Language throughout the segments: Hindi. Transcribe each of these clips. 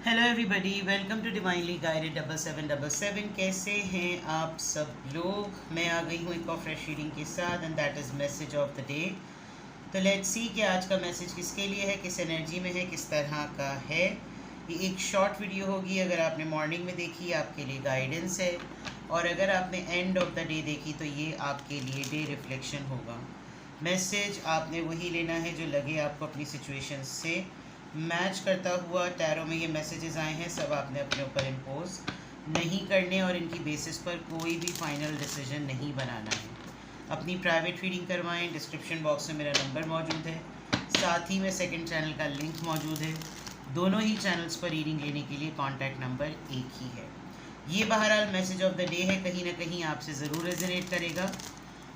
Hello everybody, welcome to divinely guided 7777। कैसे हैं आप सब लोग। मैं आ गई हूँ एक और फ्रेश रीडिंग के साथ and that is message of the day. तो लेट्स सी कि आज का मैसेज किसके लिए है, किस एनर्जी में है, किस तरह का है। ये एक शॉर्ट वीडियो होगी। अगर आपने मॉर्निंग में देखी आपके लिए गाइडेंस है, और अगर आपने एंड ऑफ द डे देखी तो ये आपके लिए डे रिफ्लेक्शन होगा। मैसेज आपने वही लेना है जो लगे आपको अपनी सिचुएशन से मैच करता हुआ। टैरो में ये मैसेजेस आए हैं, सब आपने अपने ऊपर इम्पोज नहीं करने और इनकी बेसिस पर कोई भी फाइनल डिसीजन नहीं बनाना है। अपनी प्राइवेट रीडिंग करवाएं। डिस्क्रिप्शन बॉक्स में मेरा नंबर मौजूद है, साथ ही में सेकंड चैनल का लिंक मौजूद है। दोनों ही चैनल्स पर रीडिंग लेने के लिए कॉन्टैक्ट नंबर एक ही है। ये बहरहाल मैसेज ऑफ द डे है, कहीं ना कहीं आपसे ज़रूर रेजोनेट करेगा।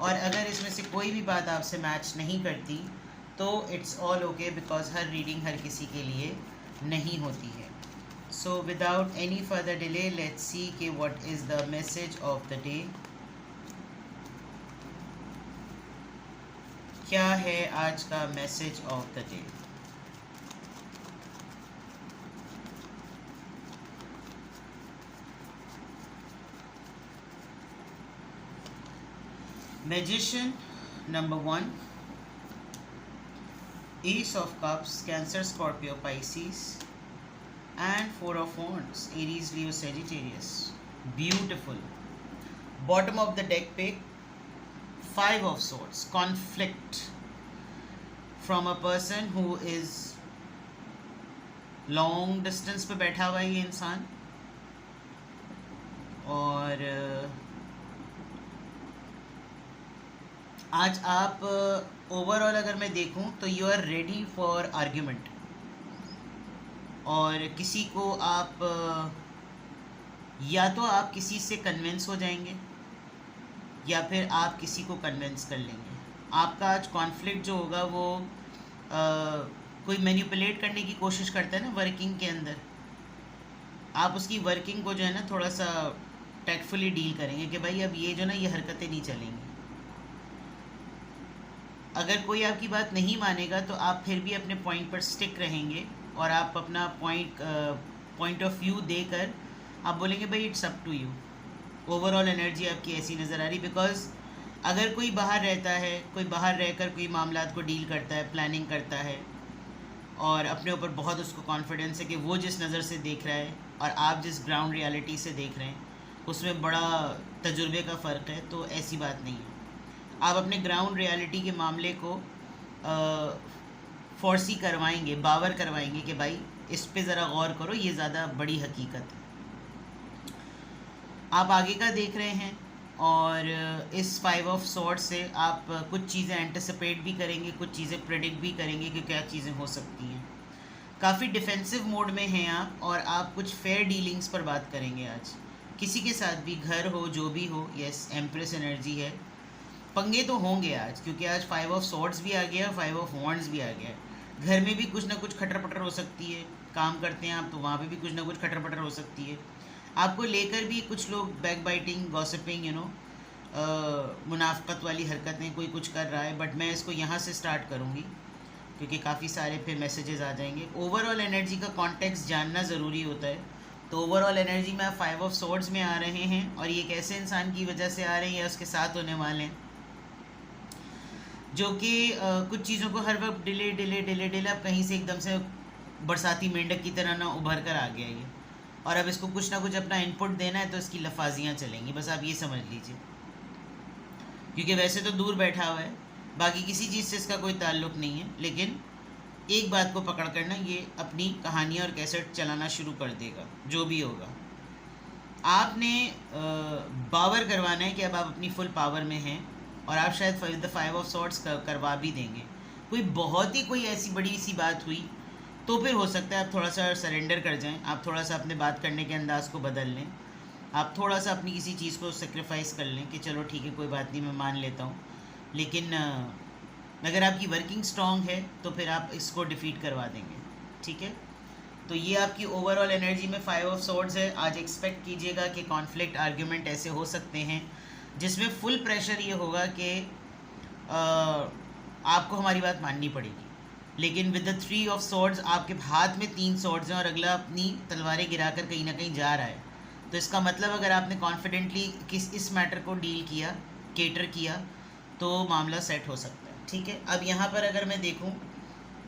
और अगर इसमें से कोई भी बात आपसे मैच नहीं करती तो इट्स ऑल ओके, बिकॉज हर रीडिंग हर किसी के लिए नहीं होती है। So without any further delay let's see कि what is the message of the day. क्या है आज का message of the day. Magician number 1, Ace of Cups, Cancer, Scorpio, Pisces, and Four of Wands, Aries, Leo, Sagittarius. Beautiful. Bottom of the deck pick, Five of Swords, conflict from a person who is long distance पे बैठा हुआ है ये इंसान। और आज आप ओवरऑल अगर मैं देखूं तो you are ready for argument, और किसी को आप या तो आप किसी से कन्विंस हो जाएंगे या फिर आप किसी को कन्विंस कर लेंगे। आपका आज कॉन्फ्लिक्ट जो होगा वो कोई मैनिपुलेट करने की कोशिश करता है ना वर्किंग के अंदर, आप उसकी वर्किंग को जो है ना थोड़ा सा टैक्टफुली डील करेंगे कि भाई अब ये जो ना ये हरकतें नहीं चलेंगी। अगर कोई आपकी बात नहीं मानेगा तो आप फिर भी अपने पॉइंट पर स्टिक रहेंगे और आप अपना पॉइंट ऑफ व्यू देकर आप बोलेंगे भाई it's up to you. Overall energy आपकी ऐसी नज़र आ रही, बिकॉज अगर कोई बाहर रहता है, कोई बाहर रहकर कोई मामलात को डील करता है, प्लानिंग करता है और अपने ऊपर बहुत उसको कॉन्फिडेंस है कि वो जिस नज़र से देख रहा है और आप जिस ग्राउंड रियलिटी से देख रहे हैं उसमें बड़ा तजुर्बे का फ़र्क है, तो ऐसी बात नहीं है। आप अपने ग्राउंड रियलिटी के मामले को फोर्सी करवाएंगे, बावर करवाएंगे कि भाई इस पे ज़रा गौर करो, ये ज़्यादा बड़ी हकीकत है। आप आगे का देख रहे हैं और इस फाइव ऑफ सॉर्ड से आप कुछ चीज़ें एंटिसिपेट भी करेंगे, कुछ चीज़ें प्रेडिक्ट भी करेंगे कि क्या चीज़ें हो सकती हैं। काफ़ी डिफेंसिव मोड में हैं आप, और आप कुछ फेयर डीलिंग्स पर बात करेंगे आज किसी के साथ भी, घर हो जो भी हो। यस, एम्प्रेस एनर्जी है, पंगे तो होंगे आज, क्योंकि आज फाइव ऑफ सॉर्ड्स भी आ गया, फाइव ऑफ वॉन्ड्स भी आ गया। घर में भी कुछ ना कुछ खटर पटर हो सकती है, काम करते हैं आप तो वहाँ पे भी कुछ ना कुछ खटर पटर हो सकती है। आपको लेकर भी कुछ लोग बैक बाइटिंग, गॉसिपिंग, मुनाफकत वाली हरकतें कोई कुछ कर रहा है। बट मैं इसको यहाँ से स्टार्ट करूँगी क्योंकि काफ़ी सारे फिर मैसेजेस आ जाएंगे। ओवरऑल एनर्जी का कॉन्टेक्स्ट जानना ज़रूरी होता है। तो ओवरऑल एनर्जी में आप फाइव ऑफ सॉर्ड्स में आ रहे हैं, और ये कैसे इंसान की वजह से आ रहे हैं या उसके साथ होने वाले हैं, जो कि कुछ चीज़ों को हर वक्त डिले डिले डिले डिले, अब कहीं से एकदम से बरसाती मेंढक की तरह ना उभर कर आ गया ये, और अब इसको कुछ ना कुछ अपना इनपुट देना है तो इसकी लफाजियाँ चलेंगी, बस आप ये समझ लीजिए। क्योंकि वैसे तो दूर बैठा हुआ है, बाकी किसी चीज़ से इसका कोई ताल्लुक़ नहीं है, लेकिन एक बात को पकड़ कर ना ये अपनी कहानियाँ और कैसेट चलाना शुरू कर देगा। जो भी होगा आपने बावर करवाना है कि अब आप अपनी फुल पावर में हैं, और आप शायद द फाइव ऑफ सॉर्ड्स करवा भी देंगे। कोई बहुत ही कोई ऐसी बड़ी सी बात हुई तो फिर हो सकता है आप थोड़ा सा सरेंडर कर जाएं, आप थोड़ा सा अपने बात करने के अंदाज़ को बदल लें, आप थोड़ा सा अपनी किसी चीज़ को सेक्रीफाइस कर लें कि चलो ठीक है कोई बात नहीं, मैं मान लेता हूँ। लेकिन अगर आपकी वर्किंग स्ट्रॉन्ग है तो फिर आप इसको डिफीट करवा देंगे, ठीक है। तो ये आपकी ओवरऑल एनर्जी में फाइव ऑफ सॉर्ड्स है। आज एक्सपेक्ट कीजिएगा कि कॉन्फ्लिक्ट आर्ग्यूमेंट ऐसे हो सकते हैं जिसमें फुल प्रेशर ये होगा कि आपको हमारी बात माननी पड़ेगी। लेकिन विद द 3 ऑफ सॉर्ड्स आपके हाथ में 3 सॉर्ड्स हैं और अगला अपनी तलवारें गिराकर कहीं ना कहीं जा रहा है। तो इसका मतलब अगर आपने कॉन्फिडेंटली इस मैटर को डील किया, केटर किया, तो मामला सेट हो सकता है। ठीक है, अब यहाँ पर अगर मैं देखूँ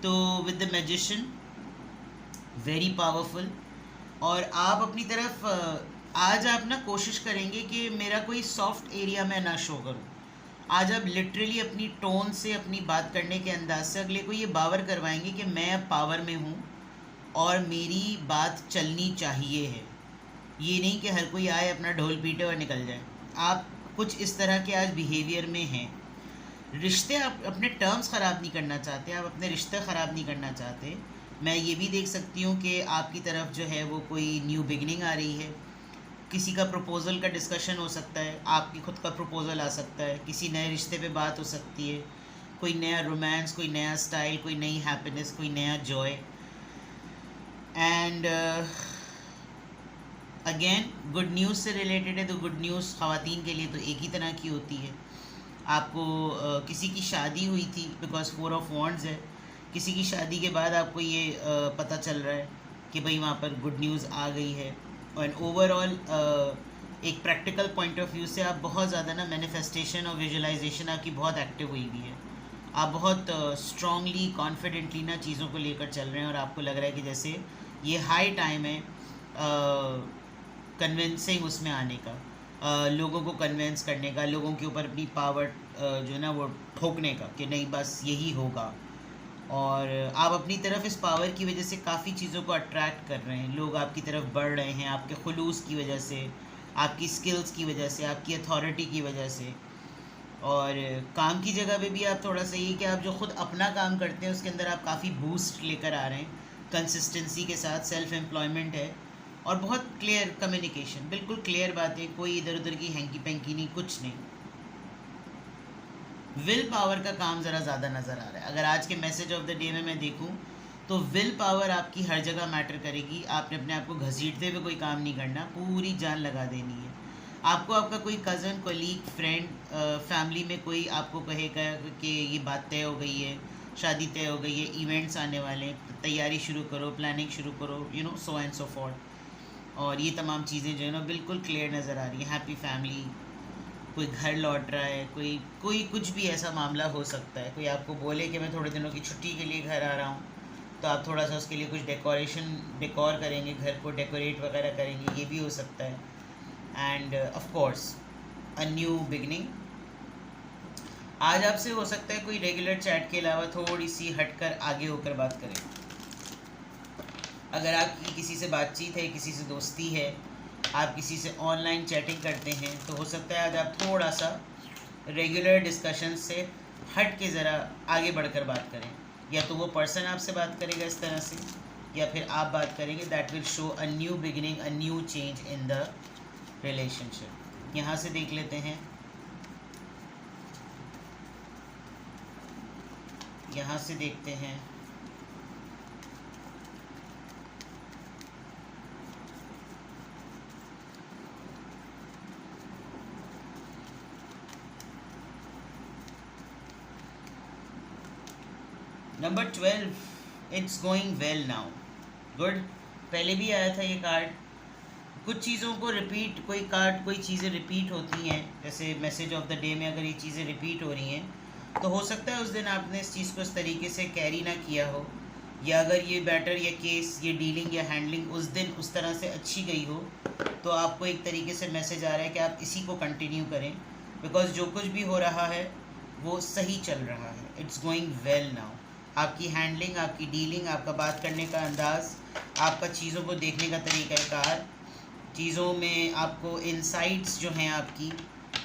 तो with the magician very powerful, और आप अपनी तरफ आज आप ना कोशिश करेंगे कि मेरा कोई सॉफ्ट एरिया मैं ना शो करूँ। आज आप लिटरली अपनी टोन से, अपनी बात करने के अंदाज से अगले को ये बावर करवाएंगे कि मैं अब पावर में हूँ और मेरी बात चलनी चाहिए है। ये नहीं कि हर कोई आए अपना ढोल पीटे और निकल जाए। आप कुछ इस तरह के आज बिहेवियर में हैं। रिश्ते, आप अपने टर्म्स ख़राब नहीं करना चाहते, आप अपने रिश्ते ख़राब नहीं करना चाहते। मैं ये भी देख सकती हूँ कि आपकी तरफ जो है वो कोई न्यू बिगनिंग आ रही है। किसी का प्रपोज़ल का डिस्कशन हो सकता है, आपकी खुद का प्रपोज़ल आ सकता है, किसी नए रिश्ते पे बात हो सकती है, कोई नया रोमांस, कोई नया स्टाइल, कोई नई हैप्पीनेस, कोई नया Joy. And again good news से रिलेटेड है, तो गुड न्यूज़ ख़वातीन के लिए तो एक ही तरह की होती है। आपको किसी की शादी हुई थी, बिकॉज 4 ऑफ वॉन्ड्स है, किसी की शादी के बाद आपको ये पता चल रहा है कि भाई वहाँ पर गुड न्यूज़ आ गई है। और ओवरऑल एक प्रैक्टिकल पॉइंट ऑफ व्यू से आप बहुत ज़्यादा ना मैनिफेस्टेशन और विजुअलाइजेशन आपकी बहुत एक्टिव हुई भी है। आप बहुत स्ट्रांगली, कॉन्फिडेंटली ना चीज़ों को लेकर चल रहे हैं और आपको लग रहा है कि जैसे ये हाई टाइम है कन्विंसिंग उसमें आने का, लोगों को कन्विंस करने का, लोगों के ऊपर अपनी पावर जो है ना वो ठोकने का कि नहीं बस यही होगा। और आप अपनी तरफ इस पावर की वजह से काफ़ी चीज़ों को अट्रैक्ट कर रहे हैं, लोग आपकी तरफ बढ़ रहे हैं आपके खुलूस की वजह से, आपकी स्किल्स की वजह से, आपकी अथॉरिटी की वजह से। और काम की जगह पे भी आप थोड़ा सा ये कि आप जो खुद अपना काम करते हैं उसके अंदर आप काफ़ी बूस्ट लेकर आ रहे हैं, कंसिस्टेंसी के साथ, सेल्फ एम्प्लॉयमेंट है और बहुत क्लियर कम्युनिकेशन, बिल्कुल क्लियर बातें, कोई इधर उधर की हैंकी पैंकी नहीं, कुछ नहीं। विल पावर का काम ज़रा ज़्यादा नज़र आ रहा है। अगर आज के मैसेज ऑफ द डे में मैं देखूं तो विल पावर आपकी हर जगह मैटर करेगी। आपने अपने आप को घसीटते हुए कोई काम नहीं करना, पूरी जान लगा देनी है। आपको आपका कोई कज़न, कोलीग, फ्रेंड, फैमिली में कोई आपको कहेगा कि ये बात तय हो गई है, शादी तय हो गई है, इवेंट्स आने वाले हैं, तैयारी शुरू करो, प्लानिंग शुरू करो, you know, so and so forth. और ये तमाम चीज़ें जो है ना बिल्कुल क्लियर नज़र आ रही हैं। हैप्पी फैमिली, कोई घर लौट रहा है, कोई कुछ भी ऐसा मामला हो सकता है। कोई आपको बोले कि मैं थोड़े दिनों की छुट्टी के लिए घर आ रहा हूँ, तो आप थोड़ा सा उसके लिए कुछ डेकोर करेंगे, घर को डेकोरेट वगैरह करेंगे, ये भी हो सकता है। End of course a new beginning. आज आपसे हो सकता है कोई रेगुलर चैट के अलावा थोड़ी सी हटकर आगे होकर बात करें। अगर आपकी किसी से बातचीत है, किसी से दोस्ती है, आप किसी से ऑनलाइन चैटिंग करते हैं, तो हो सकता है आज आप थोड़ा सा रेगुलर डिस्कशन से हट के ज़रा आगे बढ़कर बात करें। या तो वो पर्सन आपसे बात करेगा इस तरह से, या फिर आप बात करेंगे। That will show a new beginning, a new change in the relationship. यहाँ से देख लेते हैं, यहाँ से देखते हैं। Number 12, it's going well now, good. पहले भी आया था ये कार्ड। कुछ चीज़ों को रिपीट, कोई कार्ड, कोई चीज़ें रिपीट होती हैं, जैसे मैसेज ऑफ द डे में अगर ये चीज़ें रिपीट हो रही हैं तो हो सकता है उस दिन आपने इस चीज़ को इस तरीके से कैरी ना किया हो, या अगर ये मैटर या केस, ये डीलिंग या हैंडलिंग उस दिन उस तरह से अच्छी गई हो, तो आपको एक तरीके से मैसेज आ रहा है कि आप इसी को कंटिन्यू करें, बिकॉज जो कुछ भी हो रहा है वो सही चल रहा है। It's going well now. आपकी हैंडलिंग, आपकी डीलिंग, आपका बात करने का अंदाज़, आपका चीज़ों को देखने का तरीक़ाकार, चीज़ों में आपको इंसाइट्स जो हैं, आपकी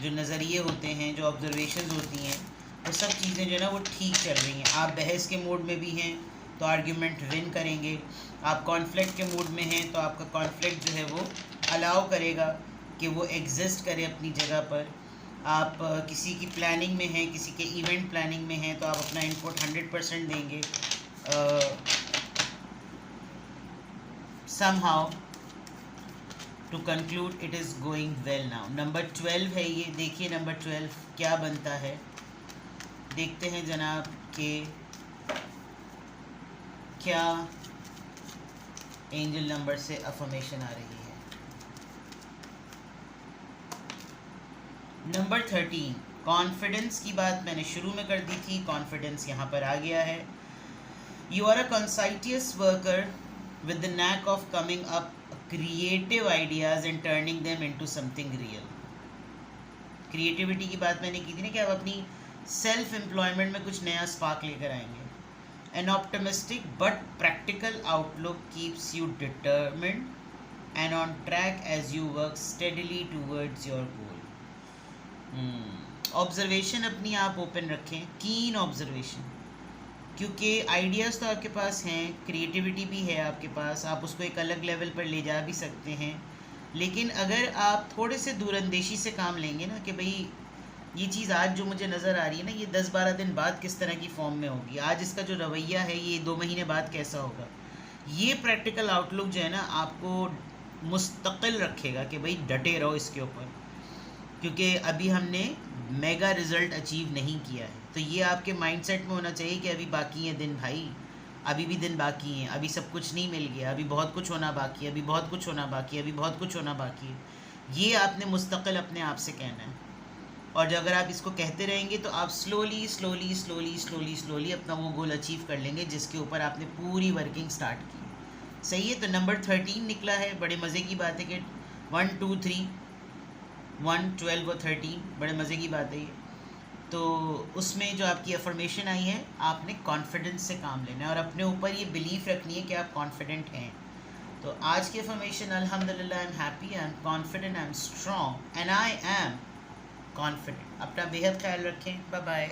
जो नज़रिए होते हैं, जो ऑब्जर्वेशंस होती हैं, वो सब चीज़ें जो है ना वो ठीक चल रही हैं। आप बहस के मूड में भी हैं तो आर्ग्यूमेंट विन करेंगे। आप कॉन्फ्लिक्ट के मूड में हैं तो आपका कॉन्फ्लिक्ट जो है वो अलाउ करेगा कि वो एग्जिस्ट करे अपनी जगह पर। आप किसी की प्लानिंग में हैं, किसी के इवेंट प्लानिंग में हैं, तो आप अपना इनपुट 100% देंगे। somehow to conclude it is going well now। Number 12 है ये, देखिए नंबर 12 क्या बनता है। देखते हैं जनाब कि क्या एंजल नंबर से अफर्मेशन आ रही है? नंबर 13, कॉन्फिडेंस की बात मैंने शुरू में कर दी थी, कॉन्फिडेंस यहाँ पर आ गया है. You are a conscientious worker with the knack of coming up creative ideas and turning them into something real. Creativity की बात मैंने की थी ना कि आप अपनी सेल्फ एम्प्लॉयमेंट में कुछ नया स्पार्क लेकर आएंगे. An optimistic but practical outlook keeps you determined and on track as you work steadily towards your goal. Observation अपनी आप ओपन रखें, कीन ऑब्जर्वेशन, क्योंकि आइडियाज़ तो आपके पास हैं, क्रिएटिविटी भी है आपके पास, आप उसको एक अलग लेवल पर ले जा भी सकते हैं. लेकिन अगर आप थोड़े से दूरंदेशी से काम लेंगे ना कि भाई ये चीज़ आज जो मुझे नज़र आ रही है ना, ये 10-12 दिन बाद किस तरह की फॉर्म में होगी, आज इसका जो रवैया है ये 2 महीने बाद कैसा होगा, ये प्रैक्टिकल आउटलुक जो है ना आपको मुस्तकिल रखेगा कि भाई डटे रहो इसके ऊपर, क्योंकि अभी हमने मेगा रिज़ल्ट अचीव नहीं किया है. तो ये आपके माइंडसेट में होना चाहिए कि अभी बाकी हैं दिन भाई, अभी भी दिन बाकी हैं, अभी सब कुछ नहीं मिल गया, अभी बहुत कुछ होना बाकी है, अभी बहुत कुछ होना बाकी है, अभी बहुत कुछ होना बाकी है. ये आपने मुस्तकिल अपने आप से कहना है. और अगर आप इसको कहते रहेंगे तो आप slowly slowly slowly slowly slowly अपना वो गोल अचीव कर लेंगे जिसके ऊपर आपने पूरी वर्किंग स्टार्ट की. सही है. तो नंबर 13 निकला है. बड़े मज़े की बात है कि 1 2 3 1 12 और 13 बड़े मज़े की बात है ये. तो उसमें जो आपकी अफर्मेशन आई है, आपने कॉन्फिडेंस से काम लेना है और अपने ऊपर ये बिलीफ रखनी है कि आप कॉन्फिडेंट हैं. तो आज की अफर्मेशन, अल्हम्दुलिल्लाह I am happy, I am confident, I am strong and I am confident. अपना बेहद ख्याल रखें. Bye bye.